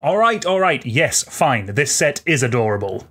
Alright, yes, fine, this set is adorable.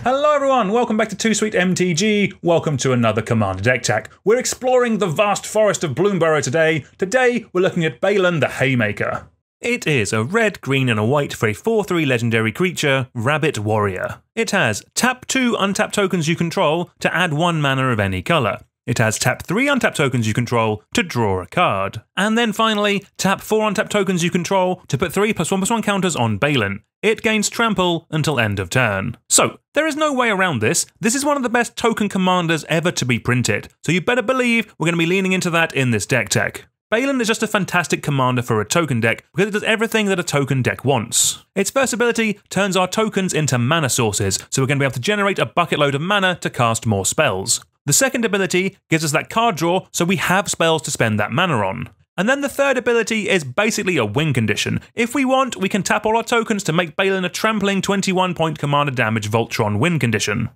Hello everyone, welcome back to Too Sweet MTG, welcome to another Commander Deck Tech. We're exploring the vast forest of Bloomburrow today. Today we're looking at Baylen the Haymaker. It is a red, green and a white for a 4/3 legendary creature, Rabbit Warrior. It has tap 2 untapped tokens you control to add 1 mana of any colour. It has tap 3 untapped tokens you control to draw a card. And then finally, tap 4 untapped tokens you control to put 3+1/+1 counters on Baylen. It gains trample until end of turn. So, there is no way around this. This is one of the best token commanders ever to be printed. So you better believe we're going to be leaning into that in this deck tech. Baylen is just a fantastic commander for a token deck because it does everything that a token deck wants. Its first ability turns our tokens into mana sources, so we're going to be able to generate a bucket load of mana to cast more spells. The second ability gives us that card draw, so we have spells to spend that mana on. And then the third ability is basically a win condition. If we want, we can tap all our tokens to make Baylen a trampling 21-point commander damage Voltron win condition.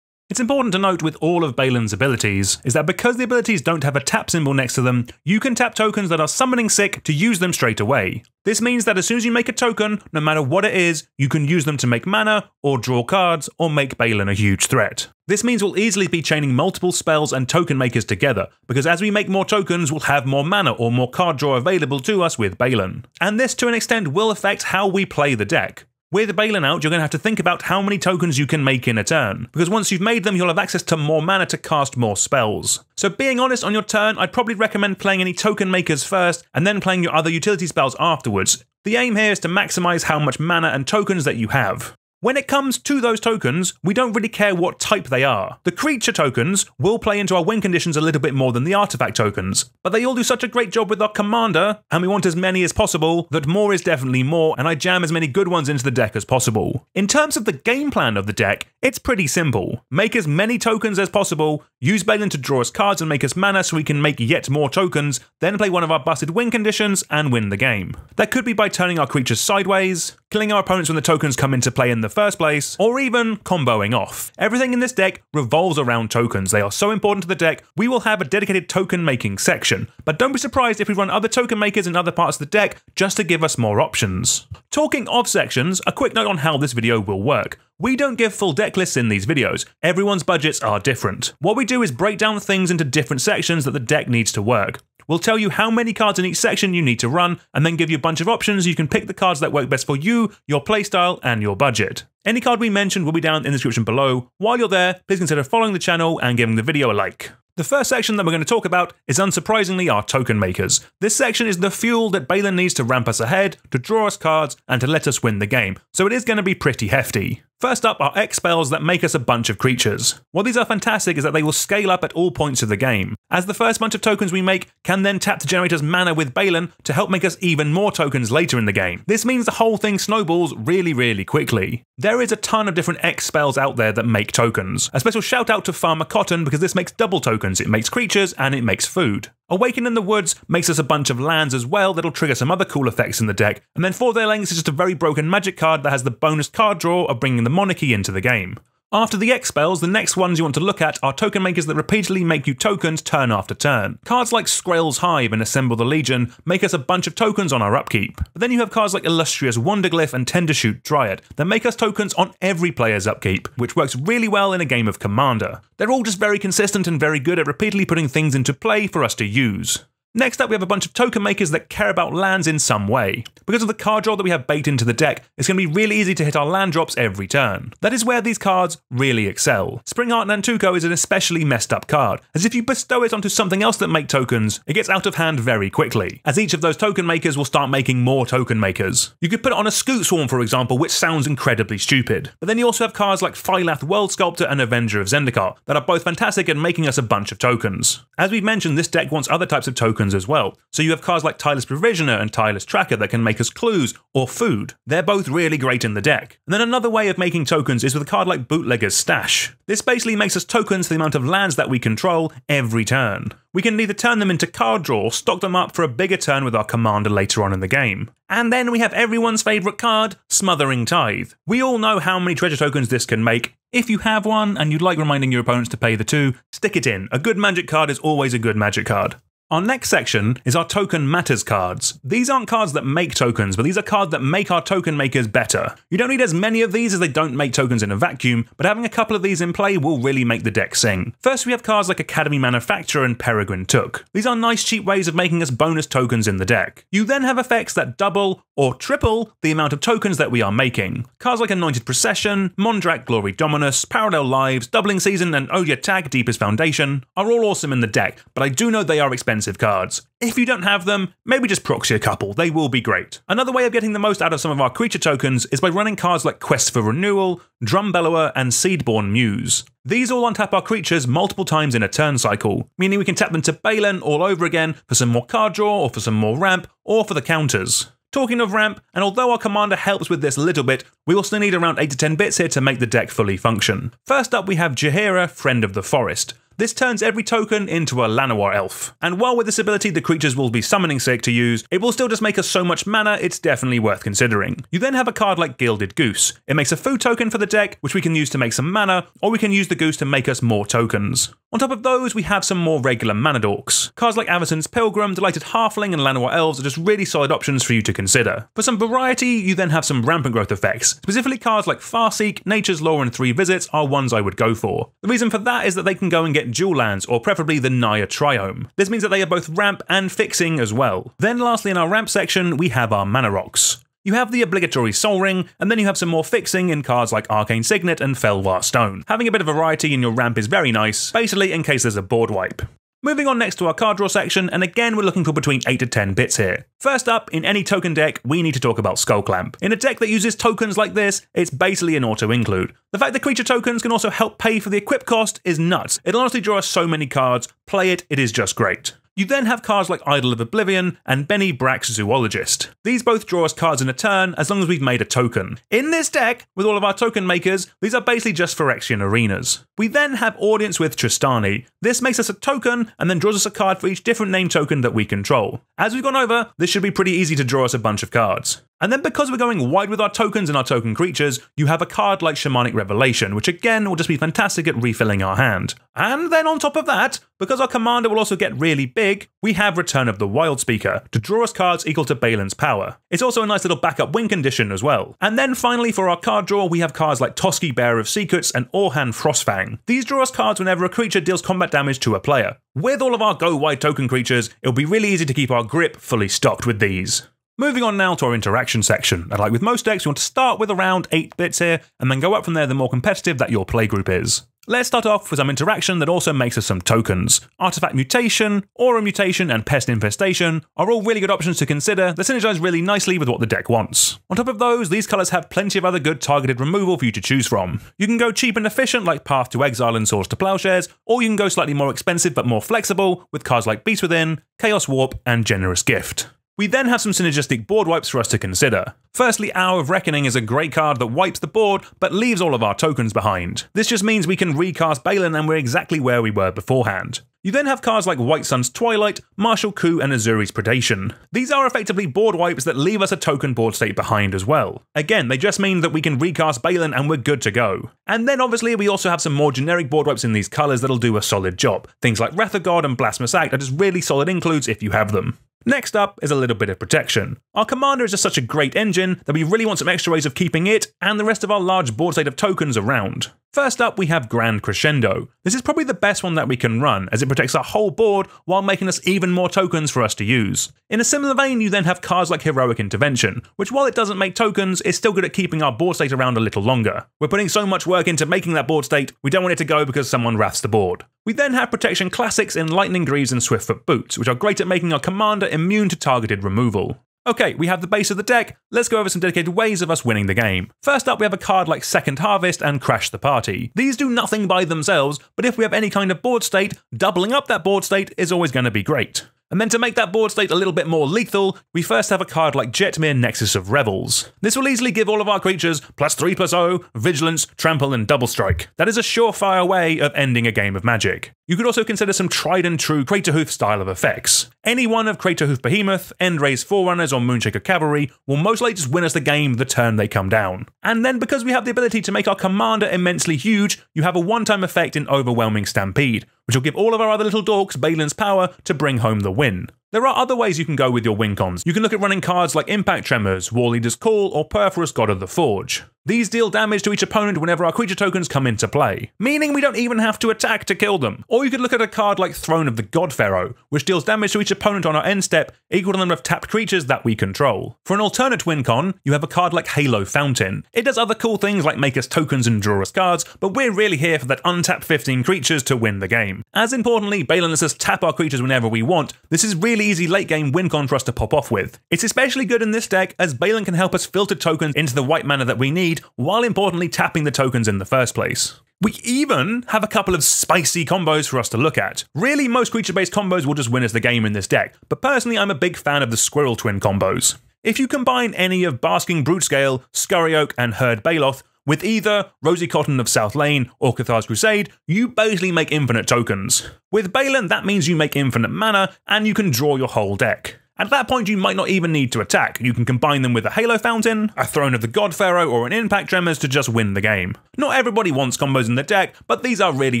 It's important to note with all of Baylen's abilities is that because the abilities don't have a tap symbol next to them, you can tap tokens that are summoning sick to use them straight away. This means that as soon as you make a token, no matter what it is, you can use them to make mana, or draw cards, or make Baylen a huge threat. This means we'll easily be chaining multiple spells and token makers together, because as we make more tokens, we'll have more mana or more card draw available to us with Baylen. And this to an extent will affect how we play the deck. With Baylen out, you're going to have to think about how many tokens you can make in a turn, because once you've made them, you'll have access to more mana to cast more spells. So being honest, on your turn, I'd probably recommend playing any token makers first, and then playing your other utility spells afterwards. The aim here is to maximize how much mana and tokens that you have. When it comes to those tokens, we don't really care what type they are. The creature tokens will play into our win conditions a little bit more than the artifact tokens, but they all do such a great job with our commander, and we want as many as possible, that more is definitely more, and I jam as many good ones into the deck as possible. In terms of the game plan of the deck, it's pretty simple. Make as many tokens as possible, use Baylen to draw us cards and make us mana so we can make yet more tokens, then play one of our busted win conditions and win the game. That could be by turning our creatures sideways, killing our opponents when the tokens come into play in the first place, or even comboing off. Everything in this deck revolves around tokens. They are so important to the deck, we will have a dedicated token making section, but don't be surprised if we run other token makers in other parts of the deck just to give us more options. Talking of sections, a quick note on how this video will work. We don't give full deck lists in these videos. Everyone's budgets are different. What we do is break down things into different sections that the deck needs to work. We'll tell you how many cards in each section you need to run, and then give you a bunch of options. You can pick the cards that work best for you, your playstyle, and your budget. Any card we mentioned will be down in the description below. While you're there, please consider following the channel and giving the video a like. The first section that we're going to talk about is unsurprisingly our token makers. This section is the fuel that Baylen needs to ramp us ahead, to draw us cards, and to let us win the game, so it is going to be pretty hefty. First up are X spells that make us a bunch of creatures. What these are fantastic is that they will scale up at all points of the game, as the first bunch of tokens we make can then tap to generate us mana with Baylen to help make us even more tokens later in the game. This means the whole thing snowballs really quickly. There is a ton of different X spells out there that make tokens. A special shout out to Farmer Cotton because this makes double tokens. It makes creatures and it makes food. Awaken the Woods makes us a bunch of lands as well that'll trigger some other cool effects in the deck, and then For Their Lengths is just a very broken magic card that has the bonus card draw of bringing the monarchy into the game. After the X spells, the next ones you want to look at are token makers that repeatedly make you tokens turn after turn. Cards like Skrelv's Hive and Assemble the Legion make us a bunch of tokens on our upkeep. But then you have cards like Illustrious Wanderglyph and Tendershoot Dryad that make us tokens on every player's upkeep, which works really well in a game of Commander. They're all just very consistent and very good at repeatedly putting things into play for us to use. Next up, we have a bunch of token makers that care about lands in some way. Because of the card draw that we have baked into the deck, it's going to be really easy to hit our land drops every turn. That is where these cards really excel. Springheart Nantuko is an especially messed up card, as if you bestow it onto something else that make tokens, it gets out of hand very quickly, as each of those token makers will start making more token makers. You could put it on a Scute Swarm, for example, which sounds incredibly stupid. But then you also have cards like Phylath, World Sculptor and Avenger of Zendikar that are both fantastic at making us a bunch of tokens. As we've mentioned, this deck wants other types of tokens tokens as well. So you have cards like Tireless Provisioner and Tireless Tracker that can make us clues or food. They're both really great in the deck. And then another way of making tokens is with a card like Bootleggers Stash. This basically makes us tokens for the amount of lands that we control every turn. We can either turn them into card draw or stock them up for a bigger turn with our commander later on in the game. And then we have everyone's favourite card, Smothering Tithe. We all know how many treasure tokens this can make. If you have one and you'd like reminding your opponents to pay the 2, stick it in. A good magic card is always a good magic card. Our next section is our Token Matters cards. These aren't cards that make tokens, but these are cards that make our token makers better. You don't need as many of these as they don't make tokens in a vacuum, but having a couple of these in play will really make the deck sing. First we have cards like Academy Manufactor and Peregrin Took. These are nice cheap ways of making us bonus tokens in the deck. You then have effects that double or triple the amount of tokens that we are making. Cards like Anointed Procession, Mondrak Glory Dominus, Parallel Lives, Doubling Season and Odia Tag Deepest Foundation are all awesome in the deck, but I do know they are expensive cards. If you don't have them, maybe just proxy a couple, they will be great. Another way of getting the most out of some of our creature tokens is by running cards like Quest for Renewal, Drumbellower and Seedborn Muse. These all untap our creatures multiple times in a turn cycle, meaning we can tap them to Baylen all over again for some more card draw or for some more ramp or for the counters. Talking of ramp, and although our commander helps with this a little bit, we also need around 8 to 10 bits here to make the deck fully function. First up we have Jaheira, Friend of the Forest. This turns every token into a Llanowar elf, and while with this ability the creatures will be summoning sick to use, it will still just make us so much mana it's definitely worth considering. You then have a card like Gilded Goose. It makes a food token for the deck, which we can use to make some mana, or we can use the goose to make us more tokens. On top of those, we have some more regular mana dorks. Cards like Avacyn's Pilgrim, Delighted Halfling and Llanowar Elves are just really solid options for you to consider. For some variety, you then have some rampant growth effects. Specifically cards like Farseek, Nature's Law and 3 Visits are ones I would go for. The reason for that is that they can go and get dual lands, or preferably the Naya Triome. This means that they are both ramp and fixing as well. Then lastly in our ramp section, we have our mana rocks. You have the obligatory Soul Ring, and then you have some more fixing in cards like Arcane Signet and Felwar Stone. Having a bit of variety in your ramp is very nice, basically in case there's a board wipe. Moving on next to our card draw section, and again we're looking for between 8 to 10 bits here. First up, in any token deck, we need to talk about Skullclamp. In a deck that uses tokens like this, it's basically an auto-include. The fact that creature tokens can also help pay for the equip cost is nuts. It'll honestly draw us so many cards, play it is just great. You then have cards like Idol of Oblivion and Benny Brack's Zoologist. These both draw us cards in a turn as long as we've made a token. In this deck, with all of our token makers, these are basically just Phyrexian arenas. We then have Audience with Tristani. This makes us a token and then draws us a card for each different name token that we control. As we've gone over, this should be pretty easy to draw us a bunch of cards. And then because we're going wide with our tokens and our token creatures, you have a card like Shamanic Revelation, which again will just be fantastic at refilling our hand. And then on top of that, because our commander will also get really big, we have Return of the Wildspeaker to draw us cards equal to Baylen's power. It's also a nice little backup win condition as well. And then finally for our card draw, we have cards like Toski, Bearer of Secrets and Orhan Frostfang. These draw us cards whenever a creature deals combat damage to a player. With all of our go wide token creatures, it'll be really easy to keep our grip fully stocked with these. Moving on now to our interaction section, and like with most decks, you want to start with around 8 bits here, and then go up from there the more competitive that your playgroup is. Let's start off with some interaction that also makes us some tokens. Artifact Mutation, Aura Mutation, and Pest Infestation are all really good options to consider that synergize really nicely with what the deck wants. On top of those, these colours have plenty of other good targeted removal for you to choose from. You can go cheap and efficient like Path to Exile and Swords to Plowshares, or you can go slightly more expensive but more flexible with cards like Beast Within, Chaos Warp, and Generous Gift. We then have some synergistic board wipes for us to consider. Firstly, Hour of Reckoning is a great card that wipes the board but leaves all of our tokens behind. This just means we can recast Baylen and we're exactly where we were beforehand. You then have cards like White Sun's Twilight, Martial Coup, and Azuri's Predation. These are effectively board wipes that leave us a token board state behind as well. Again, they just mean that we can recast Baylen and we're good to go. And then obviously we also have some more generic board wipes in these colours that'll do a solid job. Things like Wrath of God and Blasphemous Act are just really solid includes if you have them. Next up is a little bit of protection. Our commander is just such a great engine that we really want some extra ways of keeping it and the rest of our large board state of tokens around. First up, we have Grand Crescendo. This is probably the best one that we can run, as it protects our whole board while making us even more tokens for us to use. In a similar vein, you then have cards like Heroic Intervention, which while it doesn't make tokens, is still good at keeping our board state around a little longer. We're putting so much work into making that board state, we don't want it to go because someone wraths the board. We then have Protection Classics in Lightning Greaves and Swiftfoot Boots, which are great at making our commander immune to targeted removal. Okay, we have the base of the deck, let's go over some dedicated ways of us winning the game. First up, we have a card like Second Harvest and Crash the Party. These do nothing by themselves, but if we have any kind of board state, doubling up that board state is always going to be great. And then to make that board state a little bit more lethal, we first have a card like Jetmir Nexus of Revels. This will easily give all of our creatures +3/+0, Vigilance, Trample, and Double Strike. That is a surefire way of ending a game of Magic. You could also consider some tried and true Craterhoof style of effects. Any one of Craterhoof Behemoth, Endray's Forerunners, or Moonshaker Cavalry will most likely just win us the game the turn they come down. And then because we have the ability to make our commander immensely huge, you have a one-time effect in Overwhelming Stampede, which will give all of our other little dorks Baylen's power to bring home the win. There are other ways you can go with your wincons. You can look at running cards like Impact Tremors, Warleader's Call, or Perforous God of the Forge. These deal damage to each opponent whenever our creature tokens come into play, meaning we don't even have to attack to kill them. Or you could look at a card like Throne of the God Pharaoh, which deals damage to each opponent on our end step equal to the number of tapped creatures that we control. For an alternate wincon, you have a card like Halo Fountain. It does other cool things like make us tokens and draw us cards, but we're really here for that untapped 15 creatures to win the game. As importantly, Baylen lets us tap our creatures whenever we want. This is really easy late game wincon for us to pop off with. It's especially good in this deck as Baylen can help us filter tokens into the white mana that we need, while importantly tapping the tokens in the first place. We even have a couple of spicy combos for us to look at. Really, most creature-based combos will just win us the game in this deck, but personally I'm a big fan of the Squirrel Twin combos. If you combine any of Basking Brutescale, Scurry Oak, and Herd Baloth with either Rosy Cotton of South Lane or Cathar's Crusade, you basically make infinite tokens. With Baylen, that means you make infinite mana, and you can draw your whole deck. At that point, you might not even need to attack. You can combine them with a Halo Fountain, a Throne of the God Pharaoh, or an Impact Tremors to just win the game. Not everybody wants combos in the deck, but these are really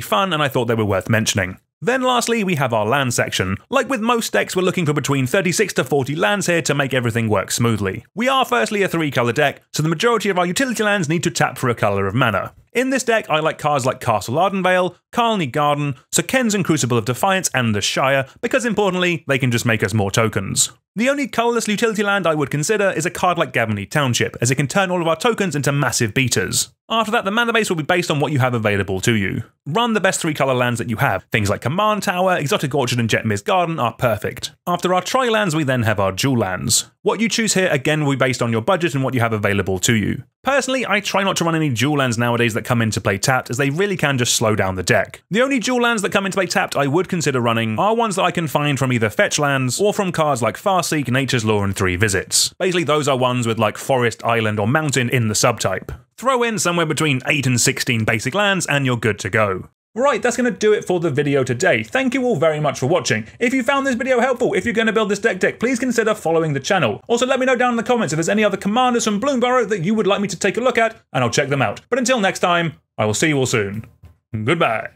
fun and I thought they were worth mentioning. Then lastly, we have our land section. Like with most decks, we're looking for between 36 to 40 lands here to make everything work smoothly. We are firstly a 3-colour deck, so the majority of our utility lands need to tap for a colour of mana. In this deck, I like cards like Castle Ardenvale, Carlney Garden, Sir Ken's Crucible of Defiance, and the Shire, because importantly, they can just make us more tokens. The only colourless utility land I would consider is a card like Gavony Township, as it can turn all of our tokens into massive beaters. After that, the mana base will be based on what you have available to you. Run the best 3-colour lands that you have. Things like Command Tower, Exotic Orchard, and Jetmir's Garden are perfect. After our tri-lands, we then have our dual lands. What you choose here again will be based on your budget and what you have available to you. Personally, I try not to run any dual lands nowadays that come into play tapped, as they really can just slow down the deck. The only dual lands that come into play tapped I would consider running are ones that I can find from either fetch lands or from cards like Farseek, Nature's Law, and 3 Visits. Basically, those are ones with like Forest, Island, or Mountain in the subtype. Throw in somewhere between 8 and 16 basic lands and you're good to go. Right, that's going to do it for the video today. Thank you all very much for watching. If you found this video helpful, if you're going to build this deck, please consider following the channel. Also, let me know down in the comments if there's any other commanders from Bloomburrow that you would like me to take a look at, and I'll check them out. But until next time, I will see you all soon. Goodbye.